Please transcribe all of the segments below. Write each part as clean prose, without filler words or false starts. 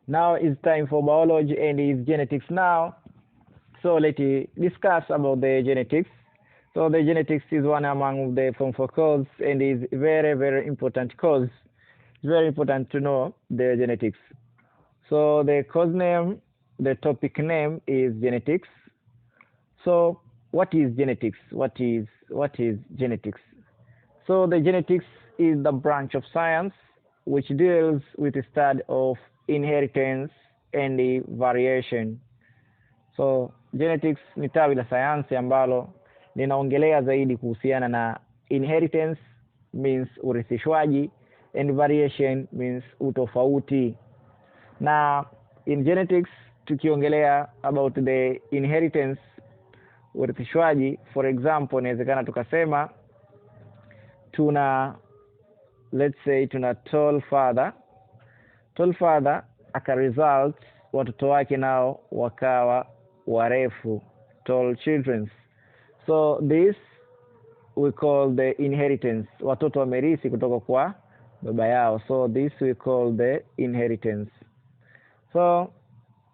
Now it's time for biology and its genetics now. So let's discuss about the genetics. So the genetics is one among the form for cause and is very, very important cause. It's very important to know the genetics. So the cause name, the topic name is genetics. So what is genetics? What is genetics? So the genetics is the branch of science which deals with the study of inheritance and the variation. So genetics ni tawi la sayansi ambalo linaongelea zaidi kuhusiana na inheritance means urithishwaji and variation means utofauti. Na in genetics tukiongelea about the inheritance urithishwaji, for example inawezekana tukasema let's say tuna tall father aka result watoto wake nao wakawa warefu, tall children. So this we call the inheritance, watoto wamerithi kutoka kwa baba yao. So this we call the inheritance. So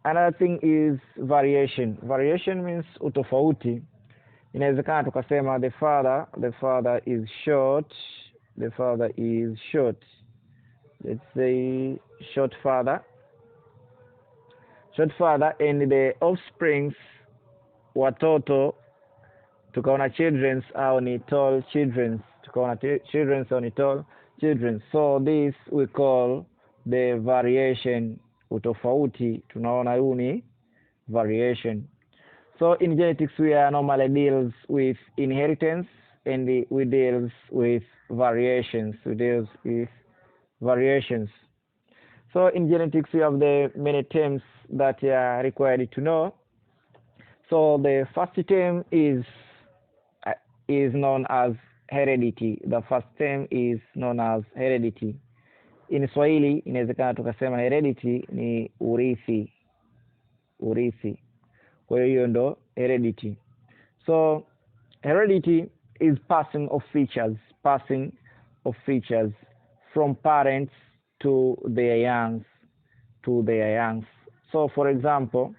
another thing is variation means utofauti. Inawezekana tukasema the father is short, let's say short father and the offsprings watoto tukaona children au ni tall children, tukaona children au ni tall children. So this we call the variation, utofauti tunaona huu ni variation. So in genetics we are normally deals with inheritance and we deals with variations. So in genetics we have the many terms that are required to know. So the first term is known as heredity. The first term is known as heredity. In Swahili inawezekana tukasema heredity ni urithi. Kwa hiyo ndo heredity. So heredity is passing of features from parents to their youngs. So for example,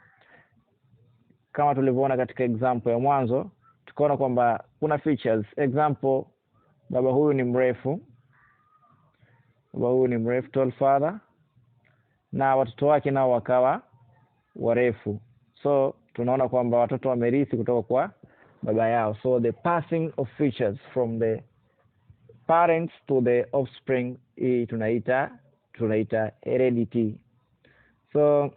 kama tulivyoona katika example ya mwanzo, tukaona kwamba kuna features. Example, baba huyu ni mrefu, tall father, na watoto wake nao wakawa warefu. So tunaona kwamba watoto wamerithi kutoka kwa baba yao. So the passing of features from the parents to the offspring tunaita heredity. So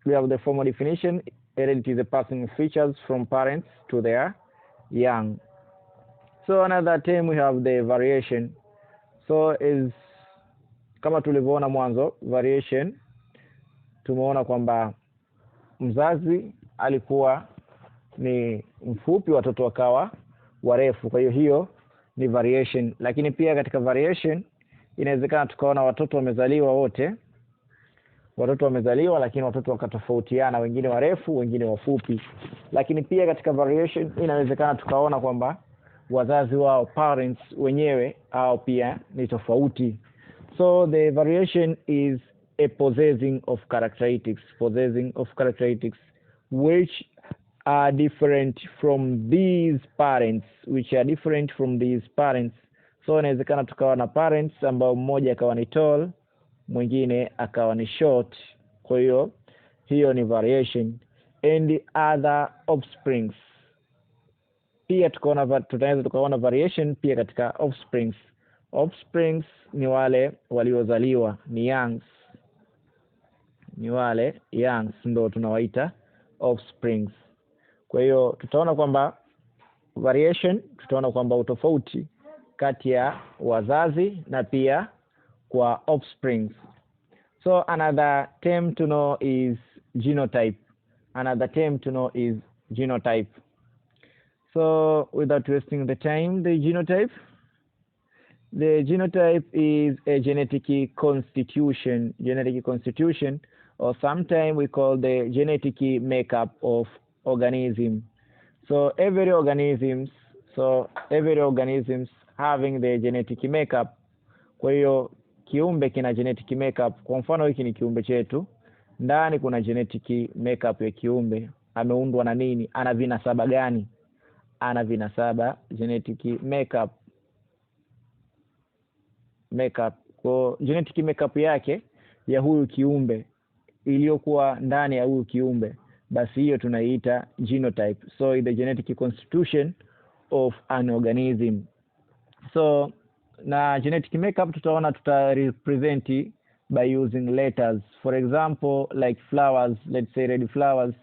we have the formal definition. Heredity is the passing of features from parents to their young. So another term we have the variation. So is kama tulivyoona mwanzo, variation tumeona kwamba mzazi alikuwa ni mfupi, watoto wakawa warefu. Kwa hiyo ni variation. Lakini pia katika variation inawezekana tukaona watoto wamezaliwa lakini watoto wakatofautiana, wengine warefu, wengine wafupi. Lakini pia katika variation inawezekana tukaona kwamba wazazi wao, parents wenyewe, au pia ni tofauti. So the variation is a possessing of characteristics which are different from these parents, So inawezekana tukawa na parents ambao mmoja akawa ni tall, mwingine akawa ni short. Kwa hiyo ni variation. And other offsprings, pia tunaweza tukaona variation pia katika offsprings ni wale waliozaliwa, ni youngs ndio tunawaita offsprings. Kwa hiyo tutaona kwamba variation, tutaona kwamba utofauti kati ya wazazi na pia kwa offsprings. So another term to know is genotype. So without wasting the time, the genotype is a genetic constitution, or sometimes we call the genetic makeup of organism. So every organisms having the genetic makeup. Kwa hiyo kiumbe kina genetic makeup. Kwa mfano hiki ni kiumbe chetu, ndani kuna genetic makeup ya kiumbe, ameundwa na nini, ana vinasaba gani, ana vinasaba, genetic makeup. Kwa genetic makeup yake ya huyu kiumbe iliyokuwa ndani ya huyu kiumbe, basi hiyo tunaiita genotype. So the genetic constitution of an organism. So na genetic makeup tutaona represent by using letters. For example, like flowers, let's say red flowers,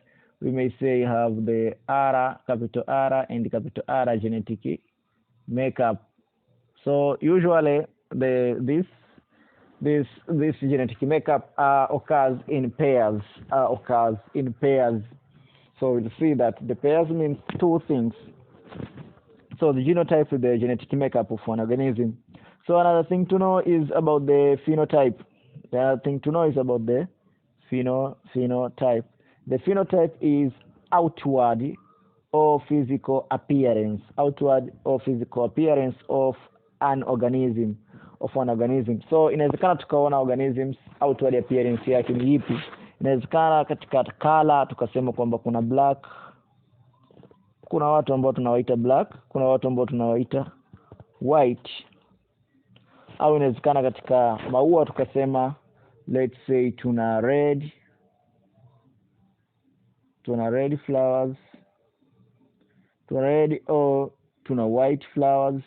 we may say have the R, capital R and capital R genetic makeup. So usually this genetic makeup occurs in pairs. So you see that the pairs means two things. So the genotype is the genetic makeup of an organism. So another thing to know is about the phenotype. The other thing to know is about the phenotype. The phenotype is outward or physical appearance. Outward or physical appearance of an organism. So inawezekana tukaona organisms outward appearance yake ni ipi. Inawezekana katika color tukasema kwamba kuna black, kuna watu ambao tunawaita black, kuna watu ambao tunawaita white. Au inawezekana katika maua tukasema let's say tuna red flowers, tuna red or tuna white flowers.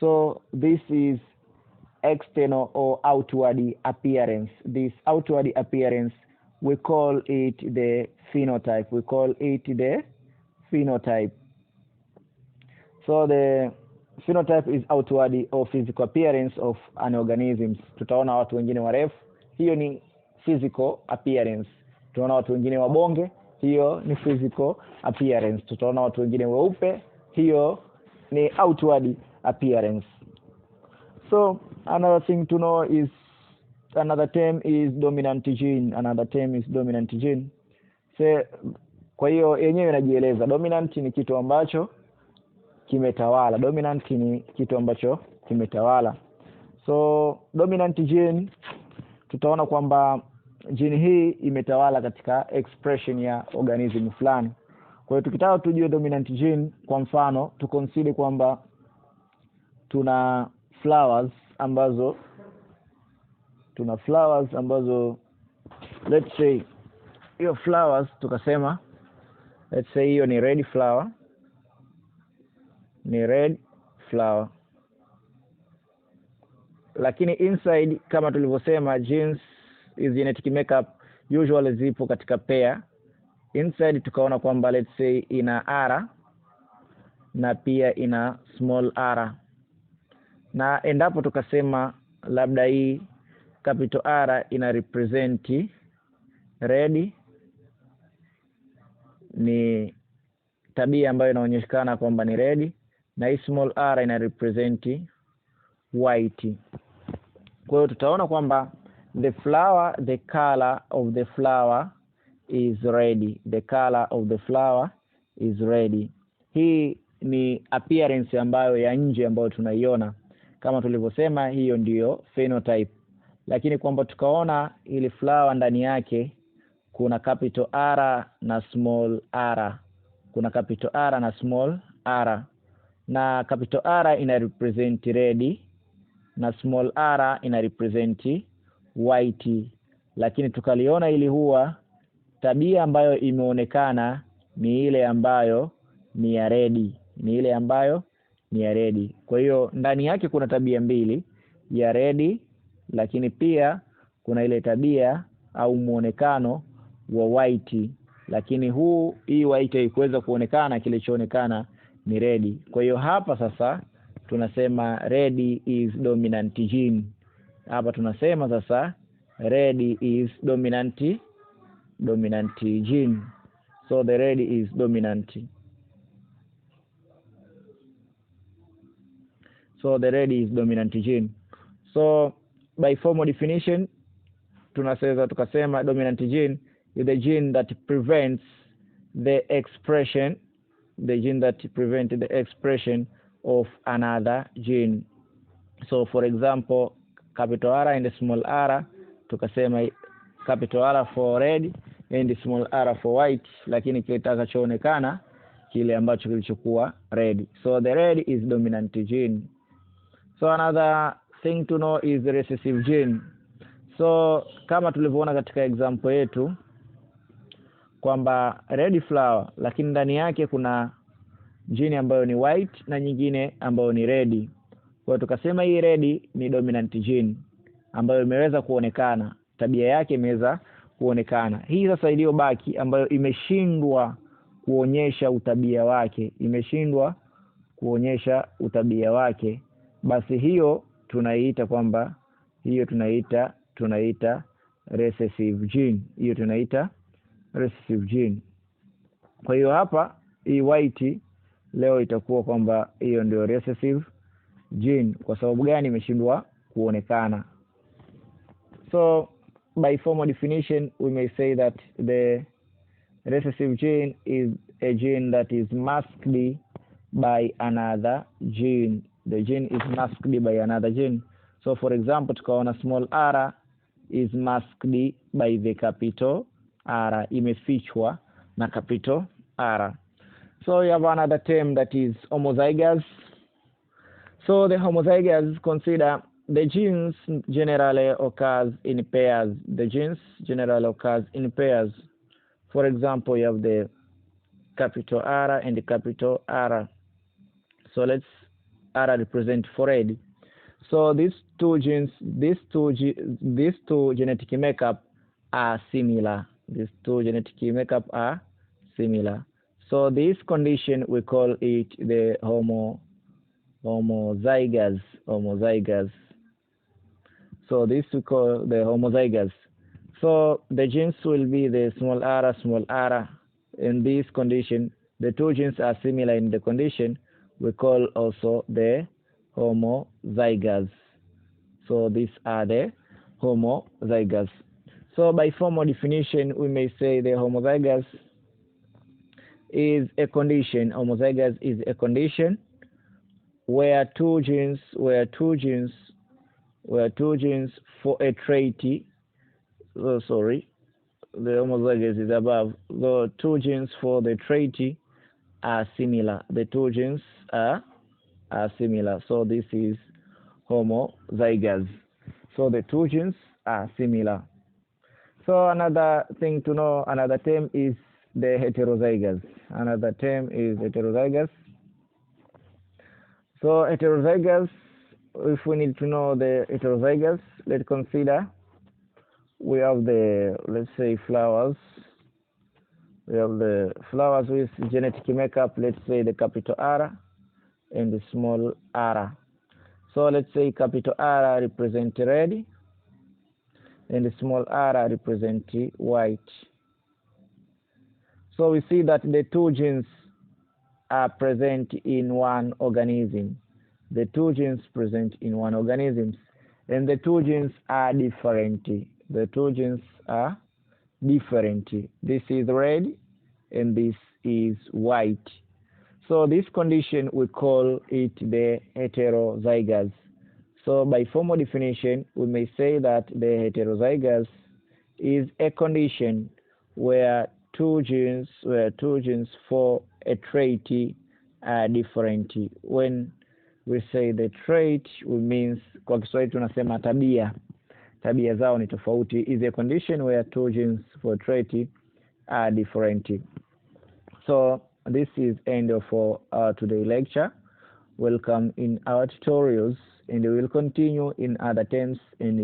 So this is external or outward appearance. This outward appearance, we call it the phenotype. So the phenotype is outward or physical appearance of an organism. Tutaona watu wengine warefu, hiyo ni physical appearance. Tutaona watu wengine wabonge, hiyo ni physical appearance. Tutaona watu wengine weupe, hiyo ni outward appearance. So another thing to know is another term is dominant gene. So kwa hiyo yenyewe inajieleza. Dominant ni kitu ambacho kimetawala. So dominant gene, tutaona kwamba gene hii imetawala katika expression ya organism fulani. Kwa hiyo tukitaka tujue dominant gene, kwa mfano tuconsider kwamba tuna flowers ambazo let's say hiyo flowers tukasema let's say hiyo ni red flower, lakini inside kama tulivyosema genes is genetic makeup usually zipo katika pair. Inside tukaona kwamba let's say ina R na pia ina small r, na endapo tukasema labda hii capital R ina represent red, ni tabia ambayo inaonyeshana kwamba ni red, na hii small r ina represent white. Kwa hiyo tutaona kwamba the color of the flower is red. Hii ni appearance ambayo ya nje ambayo tunaiona. Kama tulivyosema, hiyo ndiyo phenotype. Lakini kwamba tukaona ile flower ndani yake kuna capital R na small r. Na capital R ina represent red na small r ina represent white. Lakini tukaliona ili huwa tabia ambayo imeonekana ni ile ambayo ni ya red. Kwa hiyo ndani yake kuna tabia mbili, ya red, lakini pia kuna ile tabia au muonekano wa white, lakini hii white haikuweza kuonekana, kilichoonekana ni red. Kwa hiyo hapa sasa tunasema red is dominant gene. Hapa tunasema sasa red is dominant gene. So the red is dominant. Gene. So by formal definition tukasema dominant gene is the gene that prevents the expression of another gene. So for example, capital R and small r tukasema capital R for red and small r for white, lakini kile kitakachoonekana kile ambacho kilichokuwa red. So the red is dominant gene. So another thing to know is the recessive gene. So kama tulivyoona katika example yetu kwamba red flower, lakini ndani yake kuna gene ambayo ni white na nyingine ambayo ni red. Kwa tukasema hii red ni dominant gene ambayo imeweza kuonekana, tabia yake imeweza kuonekana. Hii sasa iliyobaki ambayo imeshindwa kuonyesha utabia wake, basi hiyo tunaiita kwamba tunaita recessive gene. Hiyo tunaita recessive gene. Kwa hiyo hapa hii white leo itakuwa kwamba hiyo ndio recessive gene. Kwa sababu gani imeshindwa kuonekana? So by formal definition we may say that the recessive gene is a gene that is masked by another gene. The gene is masked by another gene. So for example, tukaona small r is masked by the capital R, imefichwa na capital R. So you have another term that is homozygous. So the homozygous consider the genes generally occurs in pairs. For example, you have the capital R and the capital R. So let's R represent for red. So these two genetic makeup are similar. So this condition we call it the homozygous. So this we call the homozygous. So the genes will be the small r. In this condition, the two genes are similar in the condition we call also the homozygous. So these are the homozygous. So by formal definition, we may say the homozygous is a condition. Homozygous is a condition where two genes for a trait. The homozygous is above. The two genes for the trait are similar. So this is homozygous. So the two genes are similar. So another thing to know, another term is the heterozygous. So heterozygous, if we need to know the heterozygous, let's consider we have the, let's say, flowers. We have the flowers with genetic makeup, let's say the capital R and the small r. So let's say capital R represent red and the small r represent white. So we see that the two genes are present in one organism. And the two genes are different. This is red and this is white. So this condition we call it the heterozygous. So by formal definition, we may say that the heterozygous is a condition where two genes for a trait are different. When we say the trait, we means kwa Kiswahili tunasema tabia zao ni tofauti. Is a condition where two genes for a trait are different. So this is end of our today lecture. Welcome in our tutorials, and we will continue in other terms in